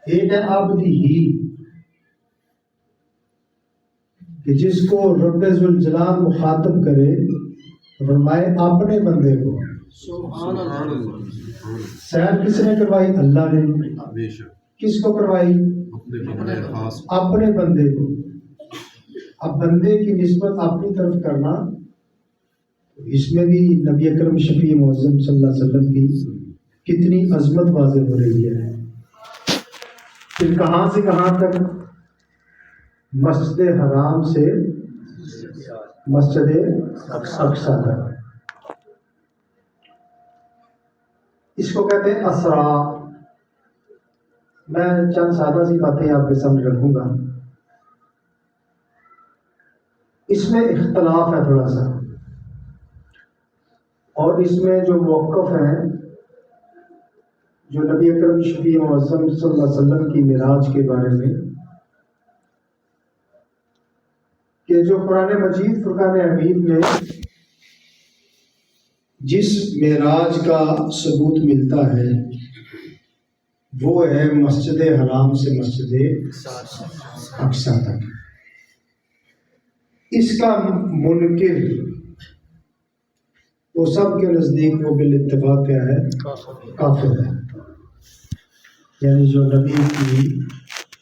ایک ہے عبدی ہی کہ جس کو رب ذوالجلال مخاطب کرے فرمائے اپنے بندے کو. سبحان اللہ. سیر کس نے کروائی؟ اللہ نے. کس کو کروائی؟ اپنے بندے کو. اب بندے کی نسبت اپنی طرف کرنا، اس میں بھی نبی اکرم شفیع معظم صلی اللہ علیہ وسلم کی کتنی عظمت واضح ہو رہی ہے. پھر کہاں سے کہاں تک؟ مسجد حرام سے مسجد اقصی تک. اس کو کہتے ہیں اسرا. میں چند سادہ سی باتیں آپ کے سامنے رکھوں گا. اس میں اختلاف ہے تھوڑا سا، اور اس میں جو موقف ہیں جو نبی اکرم شفیع معظم صلی اللہ علیہ وسلم کی معراج کے بارے میں، کہ جو قرآن مجید فرقان حمید میں جس معراج کا ثبوت ملتا ہے وہ ہے مسجد حرام سے مسجد اقصی تک. اس کا منکر وہ سب کے نزدیک وہ بالاتفاق کیا ہے؟ کافر ہے. یعنی جو نبی کی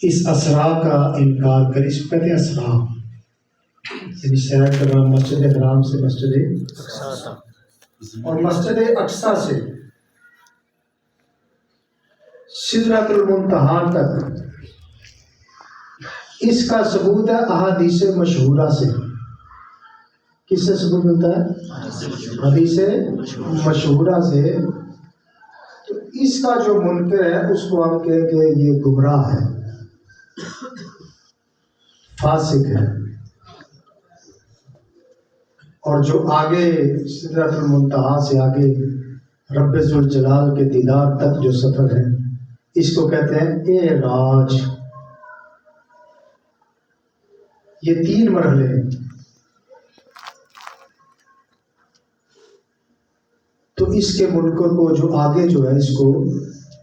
اس اسرا کا انکار کرے، اس کو کہتے ہیں اسرا، یعنی سیر کرنا مسجد حرام سے مسجد اور مسجد اقصی سے سدرۃ المنتہا تک. اس کا ثبوت ہے احادیث مشہورہ سے. کس سے ثبوت ملتا ہے؟ حدیث مشہورہ سے. تو اس کا جو منکر ہے اس کو ہم کہیں کہ یہ گمراہ ہے، فاسق ہے. اور جو آگے سدرۃ المنتہا سے آگے رب ذوالجلال کے دیدار تک جو سفر ہے، اس کو کہتے ہیں اعراج. یہ 3 مرحلے ہیں. تو اس کے منکر کو جو آگے جو ہے اس کو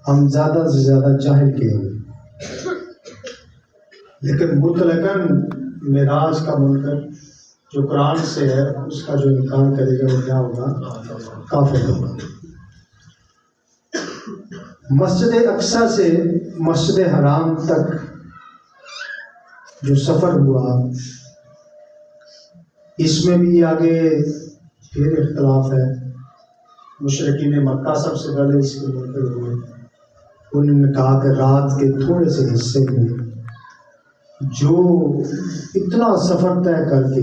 ہم زیادہ سے زیادہ جاہل کہیں گے، لیکن مطلقاً معراج کا منکر جو قرآن سے ہے اس کا جو انکار کرے گا وہ کیا ہوگا؟ کافر ہوگا. مسجد اقصی سے مسجد حرام تک جو سفر ہوا، اس میں بھی آگے پھر اختلاف ہے. مشرکین مکہ سب سے پہلے اس کے منکر ہوئے. انہوں نے کہا کہ رات کے تھوڑے سے حصے میں جو اتنا سفر طے کر کے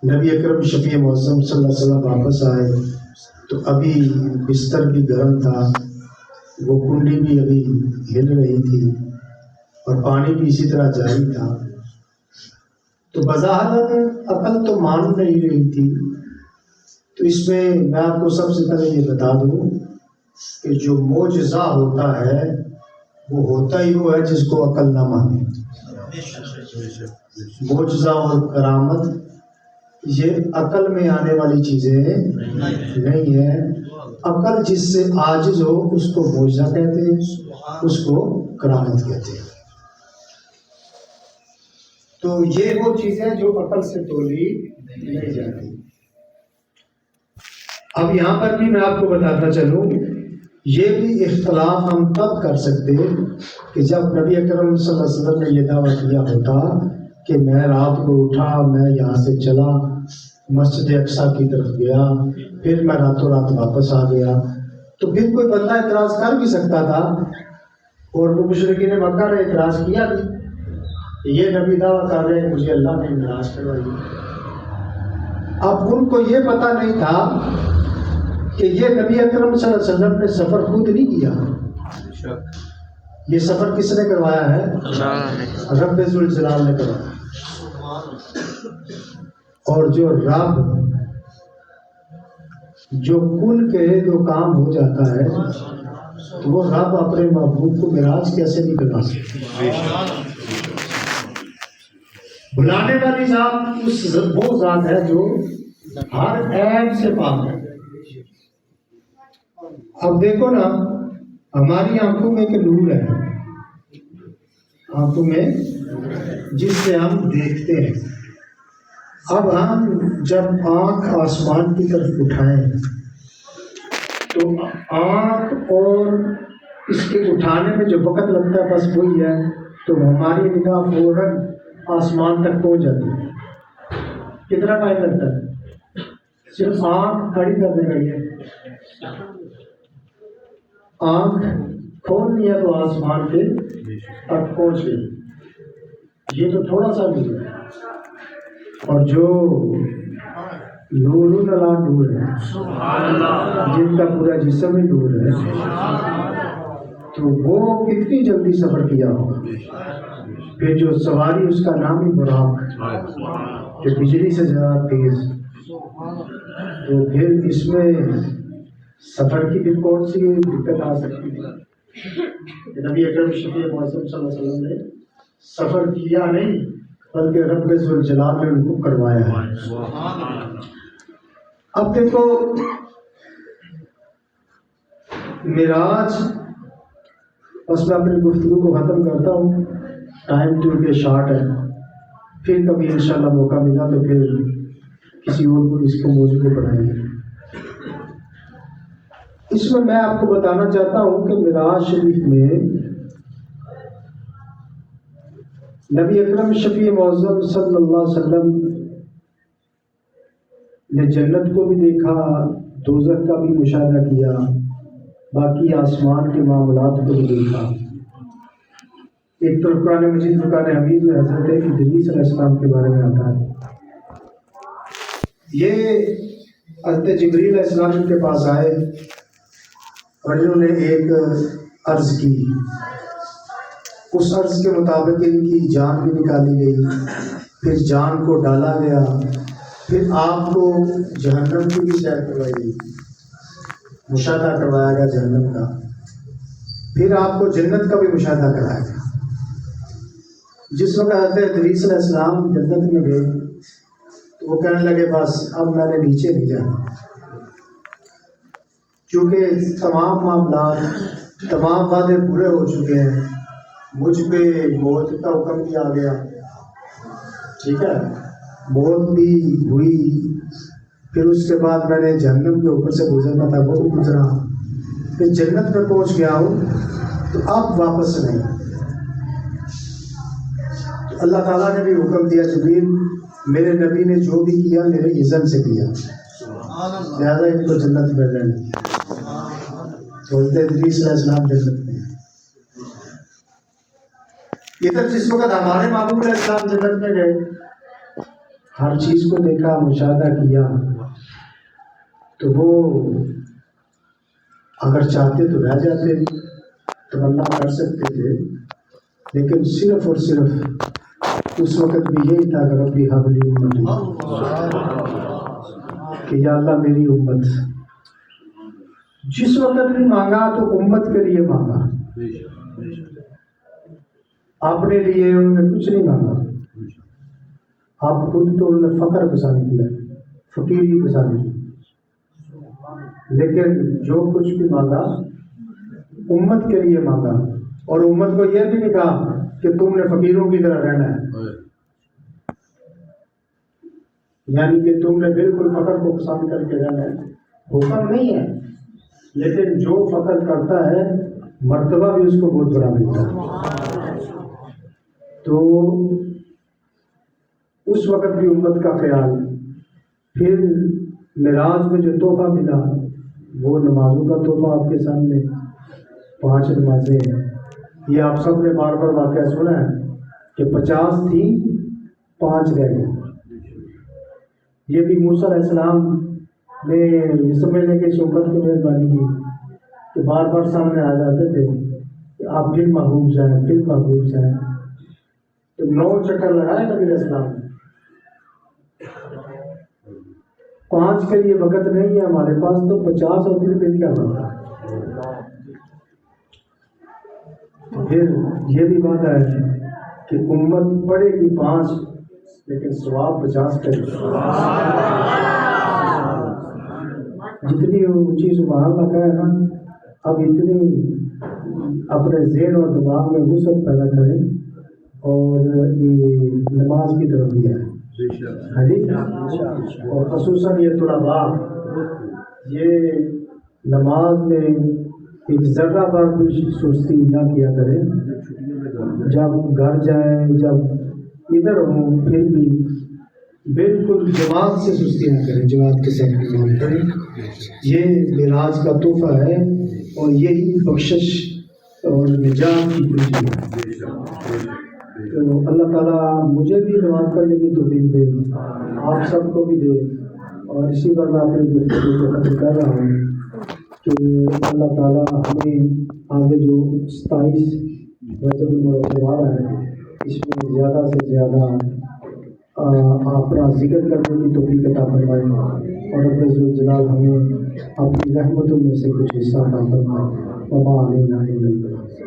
نبی اکرم شفیع معظم صلی اللہ علیہ وسلم واپس آئے تو ابھی بستر بھی گرم تھا، وہ کنڈی بھی ابھی ہل رہی تھی اور پانی بھی اسی طرح جاری تھا. تو بظاہر عقل تو مان نہیں رہی تھی. تو اس میں آپ کو سب سے پہلے یہ بتا دوں کہ جو معجزہ ہوتا ہے وہ ہوتا ہی وہ ہے جس کو عقل نہ مانے. معجزہ اور کرامت یہ عقل میں آنے والی چیزیں نہیں ہیں. عقل جس سے عاجز ہو اس کو معجزہ کہتے ہیں، اس کو کرامت کہتے ہیں. تو یہ وہ چیزیں جو عقل سے تولی نہیں جاتی. اب یہاں پر بھی میں آپ کو بتاتا چلوں، یہ بھی اختلاف ہم تب کر سکتے کہ جب نبی اکرم صلی اللہ علیہ وسلم نے یہ دعویٰ کیا ہوتا کہ میں رات کو اٹھا، میں یہاں سے چلا مسجد اقصی کی طرف گیا، پھر میں راتوں رات واپس آ گیا، تو پھر کوئی بندہ اعتراض کر بھی سکتا تھا. اور وہ مشرکین مکہ نے اعتراض کیا بھی، یہ نبی دعویٰ کر رہے ہیں مجھے اللہ نے معراج کروائی. اب ان کو یہ پتہ نہیں تھا کہ یہ نبی اکرم صلی اللہ علیہ وسلم نے سفر خود نہیں کیا، یہ سفر کس نے کروایا ہے؟ رب ذوالجلال نے کروایا. اور جو رب جو کن کہے جو کام ہو جاتا ہے تو وہ رب اپنے محبوب کو معراج کیسے نہیں کروا سکتے؟ بلانے والی ذات وہ ذات ہے جو ہر عیب سے پاک ہے. اب دیکھو نا، ہماری آنکھوں میں ایک نور ہے، آنکھوں میں جس سے ہم دیکھتے ہیں۔ اب ہم جب آنکھ آسمان کی طرف اٹھائیں تو آنکھ اور اس کے اٹھانے میں جو وقت لگتا ہے بس وہی ہے، تو ہماری نگاہ فوراً آسمان تک پہنچ جاتی ہے۔ کتنا ٹائم لگتا ہے؟ صرف آنکھ کھڑی کرنے کا ہے، آنکھ کھول لیا تو آسمان کے تک پہنچ گئی۔ یہ تو تھوڑا سا بھی ہے، اور جو نور علی نور ہے، جن کا پورا جسم ہی نور ہے، تو وہ کتنی جلدی سفر کیا ہوگا۔ پھر جو سواری اس کا نام ہی براق، جو بجلی سے زیادہ تیز، تو پھر اس میں سفر کی بھی کون سی دقت آ سکتی ہے۔ نبی اکرم شفیع معظم صلی اللہ علیہ وسلم نے سفر کیا نہیں، بلکہ رب ذوالجلال نے ان کو کروایا ہے۔ اب دیکھو معراج، بس میں اپنی گفتگو کو ختم کرتا ہوں، ٹائم تو کے شارٹ ہے، پھر کبھی انشاءاللہ موقع ملا تو پھر کسی اور کو اس کو موضوع کو بنائیں گے۔ اس میں آپ کو بتانا چاہتا ہوں کہ معراج شریف میں نبی اکرم شفیع معظم صلی اللہ علیہ وسلم نے جنت کو بھی دیکھا، دوزخ کا بھی مشاہدہ کیا، باقی آسمان کے معاملات کو بھی دیکھا۔ ایک تو قرآن مجید فرقان حمید میں حضرت ادریس علیہ السلام کے بارے میں آتا ہے، یہ حضرت جبریل علیہ السلام کے پاس آئے اور انہوں نے ایک عرض کی، اس عرض کے مطابق ان کی جان بھی نکالی گئی، پھر جان کو ڈالا گیا، پھر آپ کو جہنم کی بھی سیر کروائی گئی، مشاہدہ کروایا گیا جہنم کا، پھر آپ کو جنت کا بھی مشاہدہ کرایا گیا۔ جس وقت حضرت ادریس علیہ السلام جنت میں گئے تو وہ کہنے لگے بس اب میں نے نیچے نہیں جانا، کیونکہ تمام معاملات، تمام وعدے پورے ہو چکے ہیں، مجھ پہ موت کا حکم بھی آ گیا، ٹھیک ہے، موت بھی ہوئی، پھر اس کے بعد میں نے جہنم کے اوپر سے گزرنا تھا وہ بھی گزرا، پھر جنت میں پہنچ گیا ہوں، تو اب واپس نہیں۔ تو اللہ تعالیٰ نے بھی حکم دیا، جبریل میرے نبی نے جو بھی کیا میرے اذن سے کیا، لہٰذا ان کو جنت میں رہنا۔ تو حضرت ادریس علیہ السلام جنت میں، ادھر جس وقت ہمارے محبوب علیہ السلام جنت میں گئے، ہر چیز کو دیکھا، مشاہدہ کیا، تو وہ اگر چاہتے تو رہ جاتے، تمنا کر سکتے تھے، لیکن صرف اور صرف اس وقت بھی یہی تھا کہ ربی ہب لی امتی، کہ یا اللہ میری امت۔ جس وقت بھی مانگا تو امت کے لیے مانگا، اپنے لیے انہوں نے کچھ نہیں مانگا۔ آپ خود تو انہوں نے فقر پسند کیا، فقیری پسند کی، لیکن جو کچھ بھی مانگا امت کے لیے مانگا، اور امت کو یہ بھی نہیں کہا کہ تم نے فقیروں کی طرح رہنا ہے، یعنی کہ تم نے بالکل فقر کو پسند کر کے رہنا ہے، حکم نہیں ہے، لیکن جو فقر کرتا ہے مرتبہ بھی اس کو بہت بڑا ملتا ہے۔ تو اس وقت بھی امت کا خیال۔ پھر معراج میں جو تحفہ ملا وہ نمازوں کا تحفہ آپ کے سامنے، 5 نمازیں ہیں، یہ آپ سب نے بار بار واقعہ سنا ہے کہ 50 تھی، 5 رہ گئے۔ یہ بھی موسیٰ علیہ السلام نے یہ سمجھنے کی شوکت کی مہربانی کی کہ بار بار سامنے آ جاتے تھے کہ آپ پھر محبوب جائیں، پھر محبوب جائیں، تو 9 چکر لگائے نبی علیہ السلام نے۔ 5 کے لیے وقت نہیں ہے ہمارے پاس، تو 50 ہوتی تو پھر کیا ہوتا۔ پھر یہ بھی بات ہے کہ امت پڑھے گی 5 لیکن ثواب 50 کرے۔ جتنی اونچی سبحان اللہ کا ہے نا، اب اتنی اپنے ذہن اور دماغ میں وسعت پیدا کریں اور یہ نماز کی طرف بھی ہے اور خصوصاً یہ طلباء یہ نماز میں ایک ذرہ بار بھی سستی نہ کیا کریں، جب گھر جائیں جب ادھر ہوں پھر بھی بالکل جماعت سے سستی نہ کریں، جماعت کے ساتھ نماز پڑھیں۔ یہ معراج کا تحفہ ہے اور یہی بخشش اور نجات کی کنجی ہے۔ تو اللہ تعالیٰ مجھے بھی نماز پڑھنے کی توفیق دے، آپ سب کو بھی دے، اور اسی پر میں اپنی گفتگو کو ختم کر رہا ہوں کہ اللہ تعالیٰ ہمیں آگے جو 27 رجب المرجب آ رہا ہے اس میں زیادہ سے زیادہ اپنا ذکر کرنے کی توفیق عطا فرمائے اور رب ذوالجلال ہمیں اپنی رحمتوں میں سے کچھ حصہ عطا فرمائے۔ وما علینا الا البلاغ۔